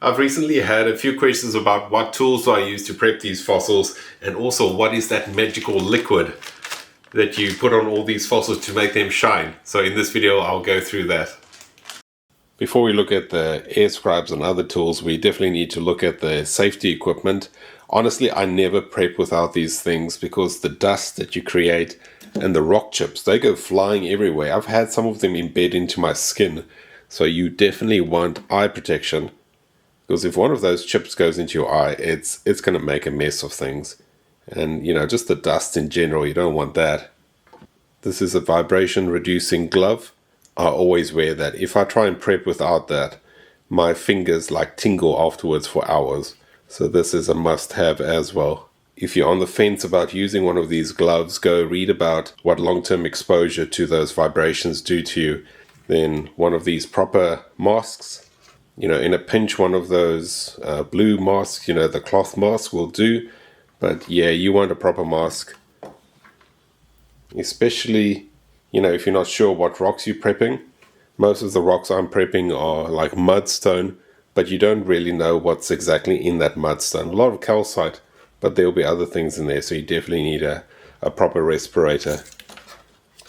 I've recently had a few questions about what tools do I use to prep these fossils, and also what is that magical liquid that you put on all these fossils to make them shine. So in this video I'll go through that. Before we look at the airscribes and other tools, we definitely need to look at the safety equipment. Honestly, I never prep without these things because the dust that you create and the rock chips, they go flying everywhere. I've had some of them embed into my skin. So you definitely want eye protection, because if one of those chips goes into your eye, it's going to make a mess of things. And just the dust in general, you don't want that. This is a vibration reducing glove. I always wear that. If I try and prep without that, my fingers tingle afterwards for hours. So this is a must-have as well. If you're on the fence about using one of these gloves, go read about what long-term exposure to those vibrations do to you. Then one of these proper masks, in a pinch, one of those blue masks, the cloth mask will do. But yeah, you want a proper mask. Especially, if you're not sure what rocks you're prepping. Most of the rocks I'm prepping are like mudstone, but you don't really know what's exactly in that mudstone. A lot of calcite, but there'll be other things in there, so you definitely need a proper respirator.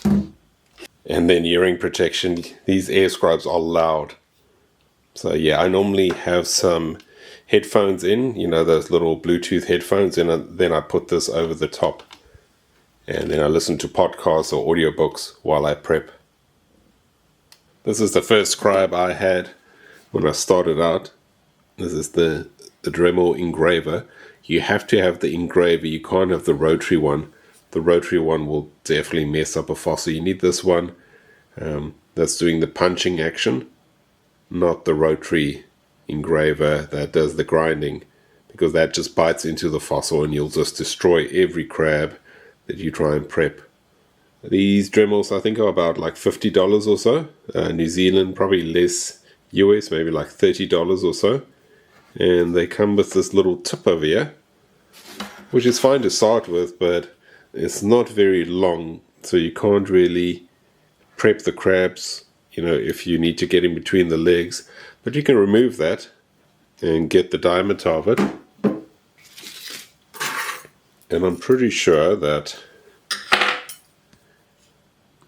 And then earring protection. These airscribes are loud. So yeah, I normally have some headphones in, those little Bluetooth headphones, and then I put this over the top. And then I listen to podcasts or audiobooks while I prep. This is the first scribe I had when I started out. This is the Dremel Engraver. You have to have the engraver, you can't have the rotary one. The rotary one will definitely mess up a fossil. You need this one that's doing the punching action, not the rotary engraver that does the grinding, because that just bites into the fossil and you'll just destroy every crab that you try and prep. These Dremels I think are about $50 or so. New Zealand, probably less. US, maybe $30 or so. And they come with this little tip over here, which is fine to start with, but it's not very long, so you can't really prep the crabs, if you need to get in between the legs. But you can remove that and get the diameter of it. And I'm pretty sure that,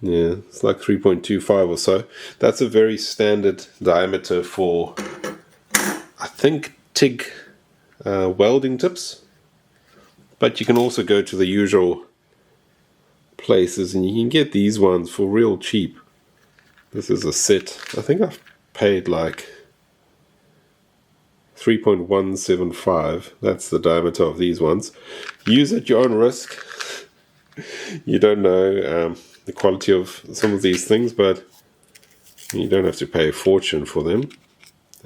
yeah, it's 3.25 or so. That's a very standard diameter for, I think, TIG welding tips. But you can also go to the usual places and you can get these ones for real cheap. This is a set. I think I've paid 3.175. That's the diameter of these ones. Use at your own risk. You don't know the quality of some of these things, but you don't have to pay a fortune for them.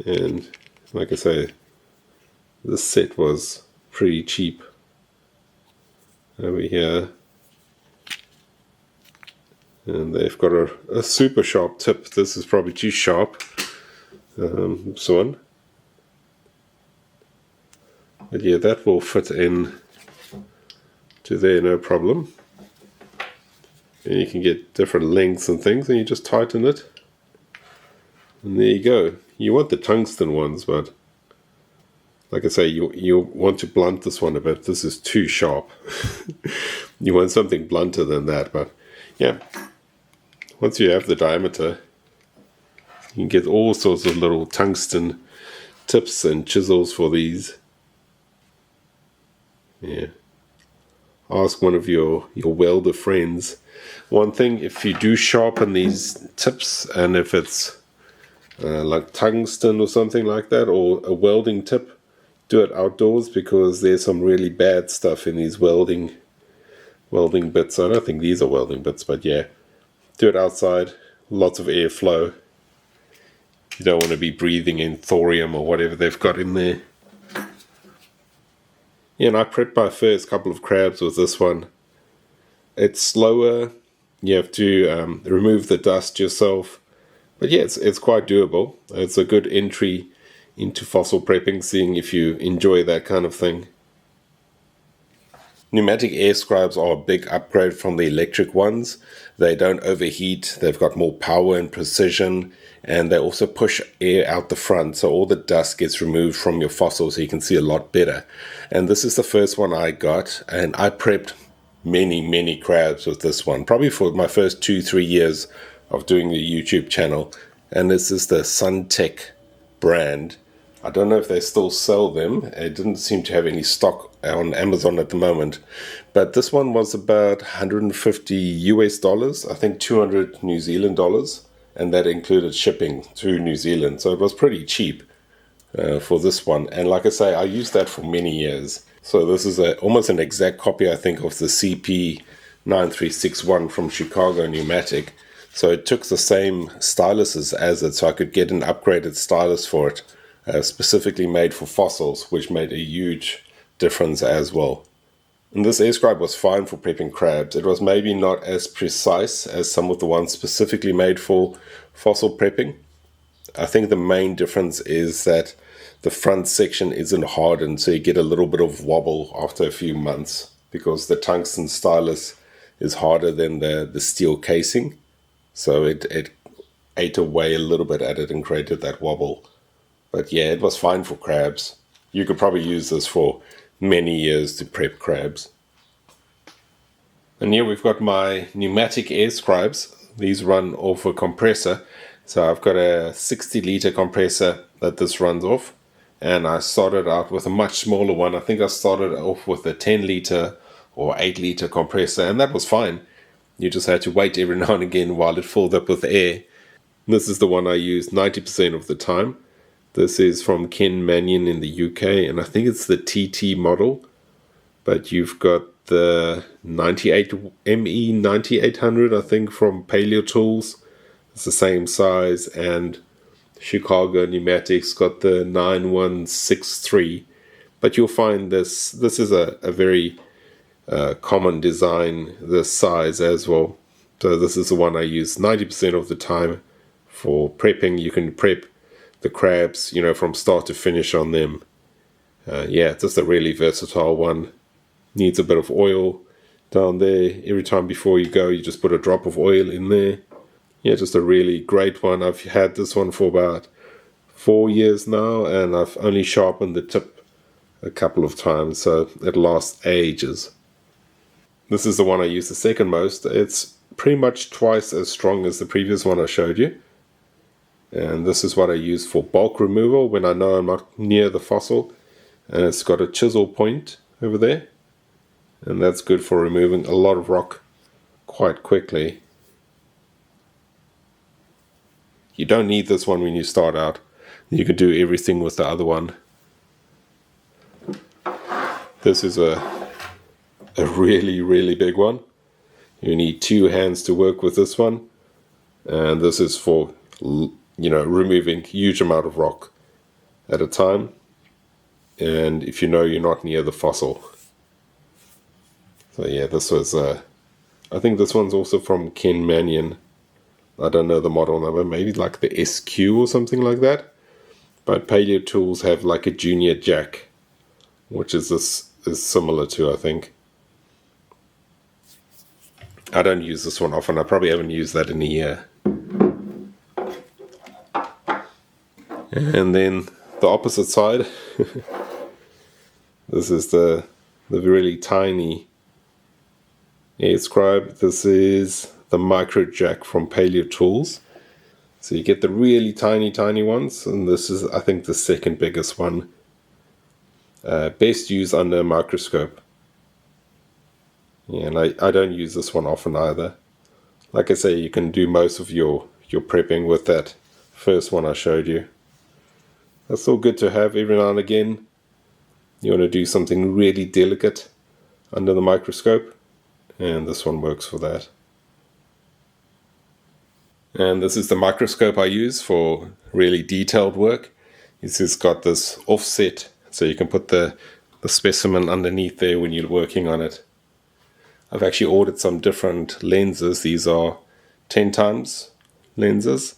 And like I say, this set was pretty cheap. Over here, and they've got a super sharp tip. This is probably too sharp, this one. But yeah, that will fit in to there, no problem. And you can get different lengths and things, and you just tighten it. And there you go. You want the tungsten ones, but like I say, you want to blunt this one a bit. This is too sharp. You want something blunter than that, but yeah. Once you have the diameter, you can get all sorts of little tungsten tips and chisels for these. Yeah. Ask one of your welder friends. One thing, if you do sharpen these tips, and if it's like tungsten or something like that, or a welding tip, do it outdoors, because there's some really bad stuff in these welding bits. I don't think these are welding bits, but yeah, do it outside. Lots of airflow. You don't want to be breathing in thorium or whatever they've got in there. Yeah, and I prepped my first couple of crabs with this one. It's slower. You have to remove the dust yourself. But yeah, it's quite doable. It's a good entry into fossil prepping, seeing if you enjoy that kind of thing. Pneumatic air scribes are a big upgrade from the electric ones. They don't overheat, they've got more power and precision, and they also push air out the front, so all the dust gets removed from your fossil so you can see a lot better. And this is the first one I got, and I prepped many crabs with this one, probably for my first 2-3 years of doing the YouTube channel. And this is the Suntech brand. I don't know if they still sell them. It didn't seem to have any stock on Amazon at the moment. But this one was about 150 US dollars, I think 200 New Zealand dollars. And that included shipping to New Zealand. So it was pretty cheap for this one. And like I say, I used that for many years. So this is almost an exact copy, I think, of the CP9361 from Chicago Pneumatic. So it took the same styluses as it, so I could get an upgraded stylus for it. Specifically made for fossils, which made a huge difference as well. And this air scribe was fine for prepping crabs. It was maybe not as precise as some of the ones specifically made for fossil prepping. I think the main difference is that the front section isn't hardened, so you get a little bit of wobble after a few months because the tungsten stylus is harder than the steel casing. So it ate away a little bit at it and created that wobble. But yeah, it was fine for crabs. You could probably use this for many years to prep crabs. And here we've got my pneumatic air scribes. These run off a compressor. So I've got a 60-liter compressor that this runs off. And I started out with a much smaller one. I think I started off with a 10-liter or 8-liter compressor, and that was fine. You just had to wait every now and again while it filled up with air. This is the one I use 90% of the time. This is from Vaniman in the UK, and I think it's the TT model. But you've got the 9800, I think, from Paleo Tools. It's the same size, and Chicago Pneumatics got the 9163. But you'll find this is a very common design, this size as well. So this is the one I use 90% of the time for prepping. You can prep the crabs, from start to finish on them. Yeah, just a really versatile one. Needs a bit of oil down there. Every time before you go, you just put a drop of oil in there. Yeah, just a really great one. I've had this one for about 4 years now, and I've only sharpened the tip a couple of times, so it lasts ages. This is the one I use the second most. It's pretty much twice as strong as the previous one I showed you. And this is what I use for bulk removal when I know I'm not near the fossil. And it's got a chisel point over there. And that's good for removing a lot of rock quite quickly. You don't need this one when you start out. You can do everything with the other one. This is a really big one. You need 2 hands to work with this one. And this is for removing huge amount of rock at a time, and if you're not near the fossil. So yeah, this was I think this one's also from Vaniman. I don't know the model number, maybe like the SQ or something like that. But Paleo Tools have like a junior jack, which is similar to, I think. I don't use this one often. I probably haven't used that in a year. And then the opposite side, this is the really tiny air scribe. This is the micro jack from Paleo Tools. So you get the really tiny ones, and this is, I think, the second biggest one. Best used under a microscope. Yeah, and I don't use this one often either. Like I say, you can do most of your prepping with that first one I showed you. That's still good to have every now and again. You want to do something really delicate under the microscope, and this one works for that. And this is the microscope I use for really detailed work. It's just got this offset, so you can put the specimen underneath there when you're working on it. I've actually ordered some different lenses. These are 10 times lenses,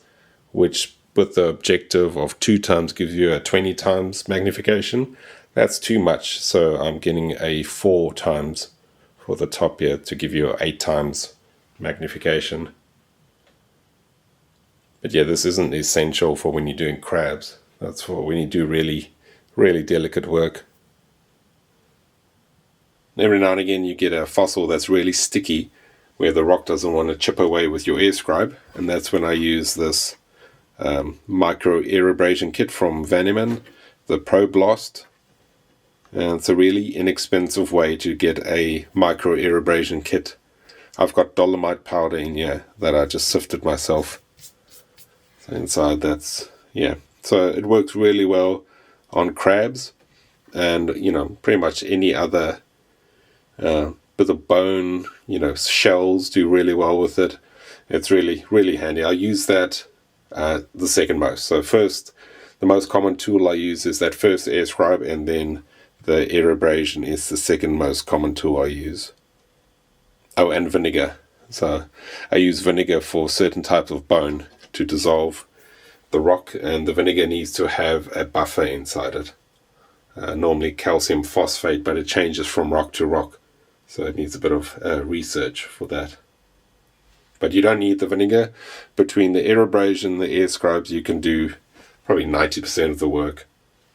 which with the objective of 2 times gives you a 20 times magnification. That's too much, so I'm getting a 4 times for the top here to give you 8 times magnification. But yeah, this isn't essential for when you're doing crabs. That's for when you do really, really delicate work. Every now and again you get a fossil that's really sticky where the rock doesn't want to chip away with your airscribe, and that's when I use this Micro Air Abrasion kit from Vaniman, the Pro Blast. And it's a really inexpensive way to get a Micro Air Abrasion kit. I've got dolomite powder in here that I just sifted myself. So inside that's, yeah. So it works really well on crabs and, you know, pretty much any other bit of bone, you know, shells do really well with it. It's really, really handy. I use that the second most. So first, the most common tool I use is that first airscribe, and then the air abrasion is the second most common tool I use. Oh, and vinegar. So I use vinegar for certain types of bone to dissolve the rock, and the vinegar needs to have a buffer inside it. Normally calcium phosphate, but it changes from rock to rock. So it needs a bit of research for that. But you don't need the vinegar. Between the air abrasion and the airscribes, you can do probably 90% of the work.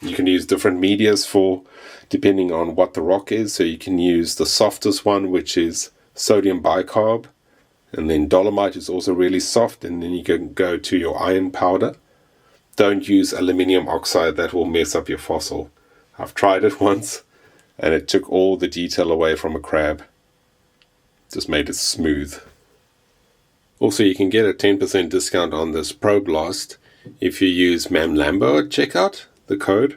You can use different medias for, depending on what the rock is. So you can use the softest one, which is sodium bicarb. And then dolomite is also really soft. And then you can go to your iron powder. Don't use aluminium oxide, that will mess up your fossil. I've tried it once, and it took all the detail away from a crab. Just made it smooth. Also, you can get a 10% discount on this Pro Blast if you use MamLambo at checkout, the code,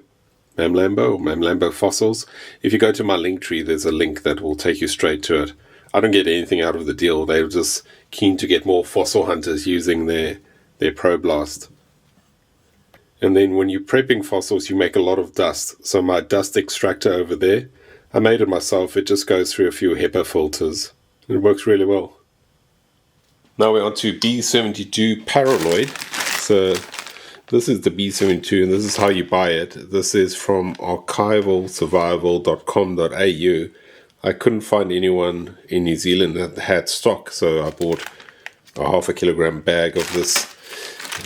MamLambo or MamLambo Fossils. If you go to my link tree, there's a link that will take you straight to it. I don't get anything out of the deal. They were just keen to get more fossil hunters using their Pro Blast. And then when you're prepping fossils, you make a lot of dust. So my dust extractor over there, I made it myself. It just goes through a few HEPA filters. It works really well. Now we're on to B72 paraloid. So this is the B72, and this is how you buy it. This is from archivalsurvival.com.au. I couldn't find anyone in New Zealand that had stock, so I bought a 0.5 kilogram bag of this.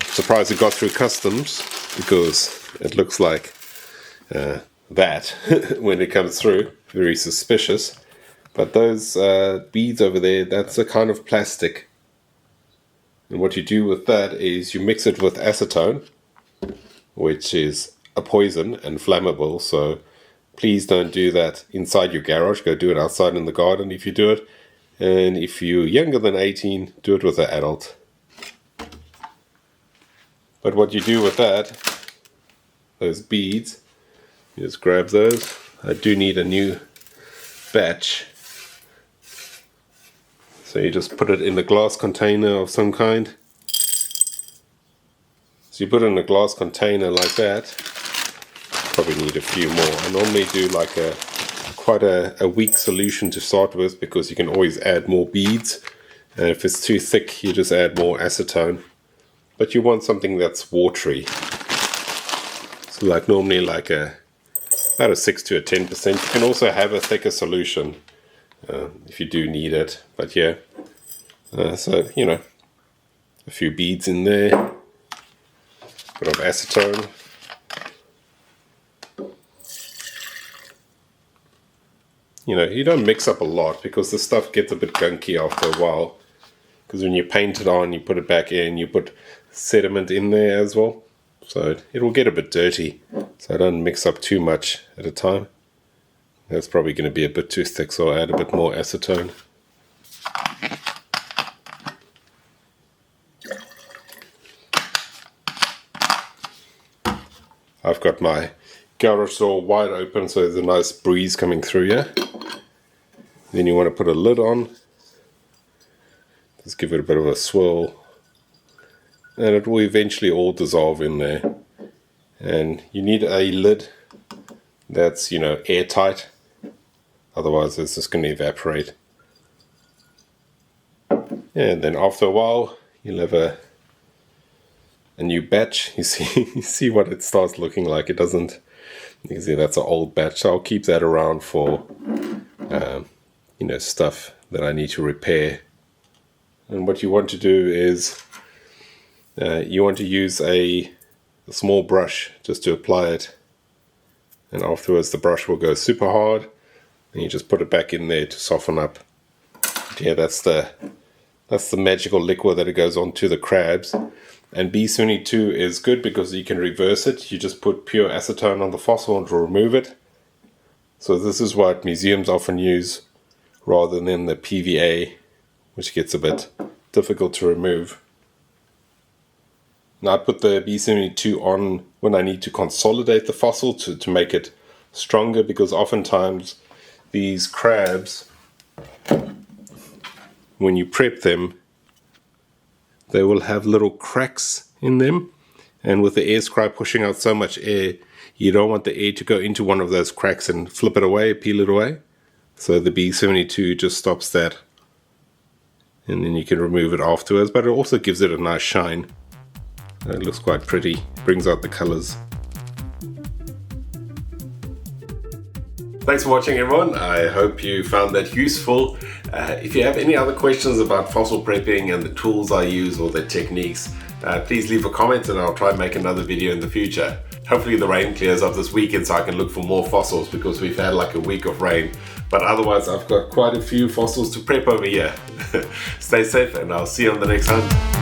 Surprised it got through customs, because it looks like that when it comes through. Very suspicious. But those beads over there, that's a kind of plastic. And what you do with that is you mix it with acetone, which is a poison and flammable. So please don't do that inside your garage. Go do it outside in the garden if you do it. And if you're younger than 18, do it with an adult. But what you do with that, those beads, you just grab those. I do need a new batch. So you just put it in a glass container of some kind. So you put it in a glass container like that. Probably need a few more. I normally do like quite a weak solution to start with, because you can always add more beads. And if it's too thick, you just add more acetone. But you want something that's watery. So like normally like about a 6 to a 10%. You can also have a thicker solution if you do need it. But yeah, so you know, a few beads in there, a bit of acetone. You know, you don't mix up a lot, because the stuff gets a bit gunky after a while. Because when you paint it on, you put it back in, you put sediment in there as well. So it will get a bit dirty. So I don't mix up too much at a time. That's probably going to be a bit too thick, so I'll add a bit more acetone. I've got my garage door wide open, so there's a nice breeze coming through here. Then you want to put a lid on. Just give it a bit of a swirl. And it will eventually all dissolve in there. And you need a lid that's, you know, airtight. Otherwise it's just going to evaporate. And then after a while, you'll have a new batch. You see what it starts looking like. It doesn't, you can see that's an old batch. So I'll keep that around for stuff that I need to repair. And what you want to do is you want to use a small brush just to apply it, and afterwards the brush will go super hard, and you just put it back in there to soften up. Yeah, that's the magical liquid that it goes onto the crabs. And B72 is good because you can reverse it. You just put pure acetone on the fossil and remove it. So this is what museums often use rather than the PVA, which gets a bit difficult to remove. Now I put the B72 on when I need to consolidate the fossil to make it stronger, because oftentimes these crabs, when you prep them, they will have little cracks in them, and with the air scribe pushing out so much air, you don't want the air to go into one of those cracks and flip it away, peel it away. So the B72 just stops that, and then you can remove it afterwards, but it also gives it a nice shine. It looks quite pretty, brings out the colors. Thanks for watching, everyone. I hope you found that useful. If you have any other questions about fossil prepping and the tools I use or the techniques, please leave a comment and I'll try and make another video in the future. Hopefully the rain clears up this weekend so I can look for more fossils, because we've had like a week of rain. But otherwise I've got quite a few fossils to prep over here. Stay safe and I'll see you on the next hunt.